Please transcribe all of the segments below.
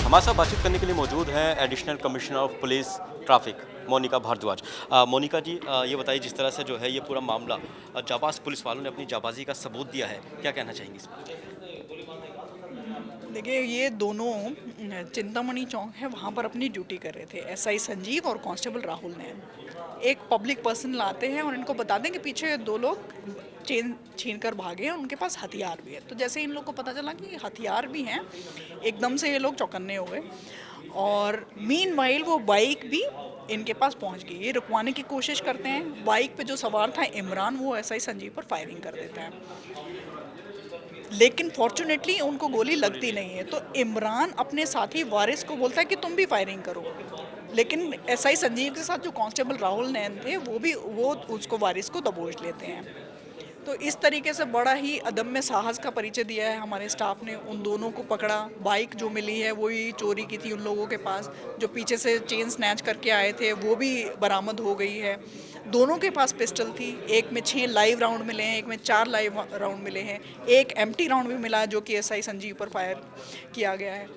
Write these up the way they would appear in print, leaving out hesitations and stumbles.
हमारे साथ बातचीत करने के लिए मौजूद हैं additional commissioner of police traffic Monika Bhardwaj. Monika ji, ये बताइए, जिस तरह से जो है ये पूरा मामला जाबाज पुलिस वालों ने अपनी जाबाजी का सबूत दिया है, क्या कहना चाहेंगे इस पर? देखिए, ये दोनों चिंतामणि चौक है, वहाँ पर अपनी ड्यूटी कर रहे थे। एसआई संजीव और कांस्टेबल राहुल ने एक पब्लिक पर्सन लाते हैं और इनको बता दें कि पीछे दो लोग चेन छीन कर भागे हैं, उनके पास हथियार भी है। तो जैसे इन लोग को पता चला कि हथियार भी हैं, एकदम से ये लोग चौकन्ने हो गए और मीनवाइल वो बाइक भी इनके पास पहुंच गई। ये रुकवाने की कोशिश करते हैं। बाइक पे जो सवार था इमरान, वो एसआई संजीव पर फायरिंग कर देता है, लेकिन फॉर्चुनेटली उनको गोली लगती नहीं है। तो इमरान अपने साथी वारिस को बोलता है कि तुम भी फायरिंग करो, लेकिन एसआई संजीव के साथ जो कांस्टेबल राहुल नैन थे वो उसको वारिस को दबोच लेते हैं। तो इस तरीके से बड़ा ही अदम्य साहस का परिचय दिया है हमारे स्टाफ ने। उन दोनों को पकड़ा। बाइक जो मिली है वही चोरी की थी उन लोगों के पास। जो पीछे से चेन स्नैच करके आए थे वो भी बरामद हो गई है। दोनों के पास पिस्टल थी। एक में 6 लाइव राउंड मिले हैं, एक में 4 लाइव राउंड मिले हैं, एक एम्प्टी राउंड भी मिला है जो कि एसआई संजीव पर फायर किया गया है।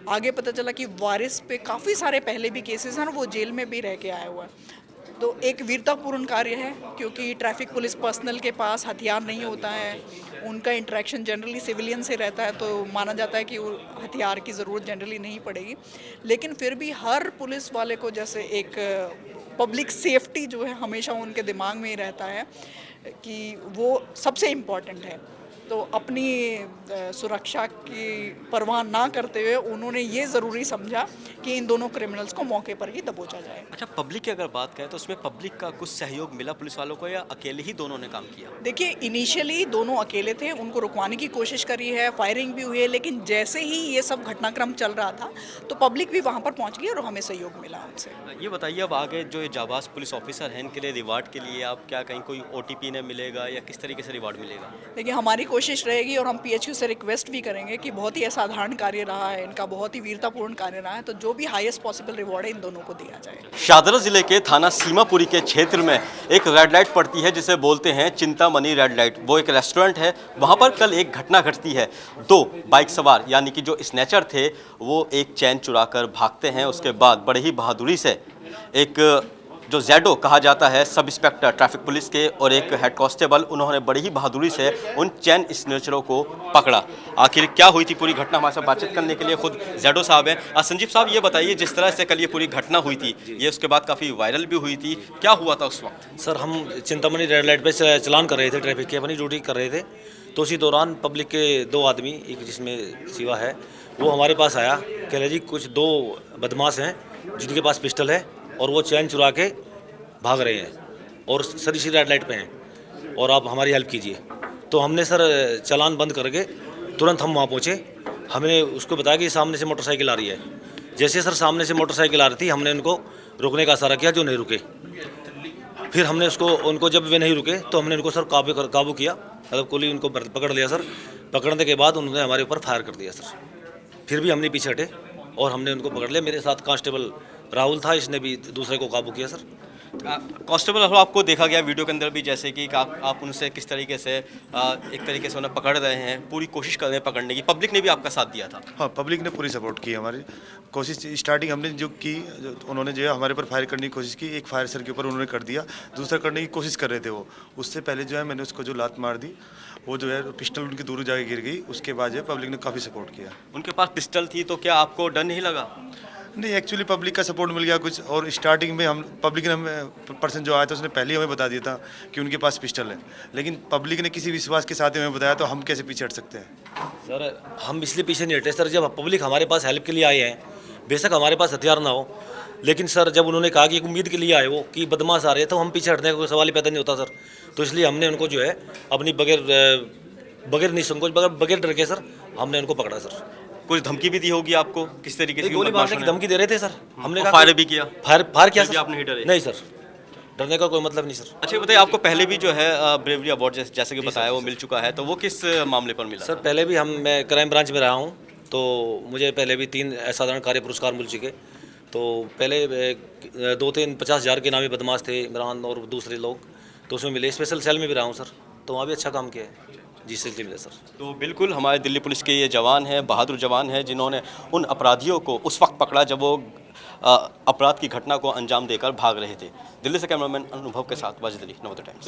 आगे पता चला कि वारिस पे काफ़ी सारे पहले भी केसेस हैं और वो जेल में भी रह के आया हुआ है। तो एक वीरतापूर्ण कार्य है, क्योंकि ट्रैफिक पुलिस पर्सनल के पास हथियार नहीं होता है। उनका इंटरेक्शन जनरली सिविलियन से रहता है, तो माना जाता है कि वो हथियार की ज़रूरत जनरली नहीं पड़ेगी। लेकिन फिर भी हर पुलिस वाले को जैसे एक पब्लिक सेफ्टी जो है हमेशा उनके दिमाग में ही रहता है कि वो सबसे इम्पॉर्टेंट है। तो अपनी सुरक्षा की परवाह ना करते हुए उन्होंने ये ज़रूरी समझा कि इन दोनों क्रिमिनल्स को मौके पर ही दबोचा जाए। अच्छा, पब्लिक की अगर बात करें तो उसमें पब्लिक का कुछ सहयोग मिला पुलिस वालों को, या अकेले ही दोनों ने काम किया? देखिए, इनिशियली दोनों अकेले थे, उनको रुकवाने की कोशिश करी है, फायरिंग भी हुई है, लेकिन जैसे ही ये सब घटनाक्रम चल रहा था तो पब्लिक भी वहाँ पर पहुँच गई और हमें सहयोग मिला उनसे। ये बताइए, अब आगे जो ये जाबाज पुलिस ऑफिसर हैं इनके लिए रिवार्ड के लिए आप क्या कहीं कोई ओटीपी ने मिलेगा या किस तरीके से रिवार्ड मिलेगा? देखिए, हमारी कोशिश रहेगी और हम पीएचक्यू से रिक्वेस्ट भी करेंगे कि बहुत ही असाधारण कार्य रहा है इनका, बहुत ही वीरतापूर्ण कार्य रहा है, तो जो भी हाईएस्ट पॉसिबल रिवॉर्ड है इन दोनों को दिया जाए। शाहदरा जिले के थाना सीमापुरी के क्षेत्र में एक रेड लाइट पड़ती है जिसे बोलते हैं चिंतामणि रेड लाइट। वो एक रेस्टोरेंट है, वहाँ पर कल एक घटना घटती है। 2 बाइक सवार यानी कि जो स्नैचर थे वो एक चैन चुराकर भागते हैं। उसके बाद बड़े ही बहादुरी से एक जो जैडो कहा जाता है सब इंस्पेक्टर ट्रैफिक पुलिस के और एक हेड कांस्टेबल, उन्होंने बड़ी ही बहादुरी से उन चैन स्नैचरों को पकड़ा। आखिर क्या हुई थी पूरी घटना, हमारे साथ बातचीत करने के लिए खुद जैडो साहब हैं। संजीव साहब, ये बताइए, जिस तरह से कल ये पूरी घटना हुई थी, ये उसके बाद काफ़ी वायरल भी हुई थी, क्या हुआ था उस वक्त? सर, हम चिंतामणि रेड लाइट पे चलान कर रहे थे, ट्रैफिक की अपनी ड्यूटी कर रहे थे। तो उसी दौरान पब्लिक के 2 आदमी, एक जिसमें शिवा है, वो हमारे पास आया। कह रहे जी कुछ 2 बदमाश हैं जिनके पास पिस्टल है और वो चैन चुरा के भाग रहे हैं और सर इसी रेड लाइट पे हैं और आप हमारी हेल्प कीजिए। तो हमने सर चालान बंद करके तुरंत हम वहाँ पहुँचे। हमने उसको बताया कि सामने से मोटरसाइकिल आ रही है। जैसे सर सामने से मोटरसाइकिल आ रही थी, हमने उनको रुकने का इशारा किया, जो नहीं रुके। फिर हमने उनको जब वे नहीं रुके तो हमने उनको सर काबू किया, मतलब कुली उनको पकड़ लिया सर। पकड़ने के बाद उन्होंने हमारे ऊपर फायर कर दिया सर। फिर भी हमने पीछे हटे और हमने उनको पकड़ लिया। मेरे साथ कांस्टेबल राहुल था, इसने भी दूसरे को काबू किया सर। कांस्टेबल राहुल, आपको देखा गया वीडियो के अंदर भी, जैसे कि आप उनसे किस तरीके से एक तरीके से उन्हें पकड़ रहे हैं, पूरी कोशिश कर रहे हैं पकड़ने की। पब्लिक ने भी आपका साथ दिया था? हाँ, पब्लिक ने पूरी सपोर्ट की हमारी कोशिश। स्टार्टिंग हमने जो की, उन्होंने जो है हमारे ऊपर फायर करने की कोशिश की। एक फायर सर के ऊपर उन्होंने कर दिया, दूसरा करने की कोशिश कर रहे थे वो। उससे पहले जो है मैंने उसको जो लात मार दी, वो जो है पिस्टल उनकी दूर जाके गिर गई। उसके बाद जो है पब्लिक ने काफ़ी सपोर्ट किया। उनके पास पिस्टल थी, तो क्या आपको डर नहीं लगा? नहीं, एक्चुअली पब्लिक का सपोर्ट मिल गया कुछ। और स्टार्टिंग में हम पब्लिक ने हमें पर्सन जो आया था उसने पहले ही हमें बता दिया था कि उनके पास पिस्टल है, लेकिन पब्लिक ने किसी विश्वास के साथ ही हमें बताया, तो हम कैसे पीछे हट सकते हैं? सर, हम इसलिए पीछे नहीं हटे सर, जब पब्लिक हमारे पास हेल्प के लिए आए हैं, बेशक हमारे पास हथियार ना हो, लेकिन सर जब उन्होंने कहा कि एक उम्मीद के लिए आए वो कि बदमाश आ रहे हैं, तो हम पीछे हटने का कोई सवाल ही पैदा नहीं होता सर। तो इसलिए हमने उनको जो है अपनी बगैर निसंकोच, बगैर डर के सर हमने उनको पकड़ा सर। कुछ धमकी भी दी होगी आपको, किस तरीके से? गोली मारने की धमकी दे रहे थे सर। हमने कहा फायर भी किया? फायर किया फिर भी सर। आप नहीं डरे? नहीं सर, डरने का कोई मतलब नहीं सर। अच्छा, बताइए, आपको पहले भी जो है ब्रेवरी अवार्ड जैसे कि बताया वो मिल चुका है, तो वो किस मामले पर मिला? सर, पहले भी मैं क्राइम ब्रांच में रहा हूँ, तो मुझे पहले भी 3 असाधारण कार्य पुरस्कार मिल चुके। तो पहले 2-3 50,000 के नामी बदमाश थे, इमरान और दूसरे लोग, तो उसमें मिले। स्पेशल सेल में भी रहा हूँ सर, तो वहाँ भी अच्छा काम किया है। जी सिलसिले में सर। तो बिल्कुल हमारे दिल्ली पुलिस के ये जवान हैं, बहादुर जवान हैं, जिन्होंने उन अपराधियों को उस वक्त पकड़ा जब वो अपराध की घटना को अंजाम देकर भाग रहे थे। दिल्ली से कैमरामैन अनुभव के साथ वाजिद अली, नवोदय टाइम्स।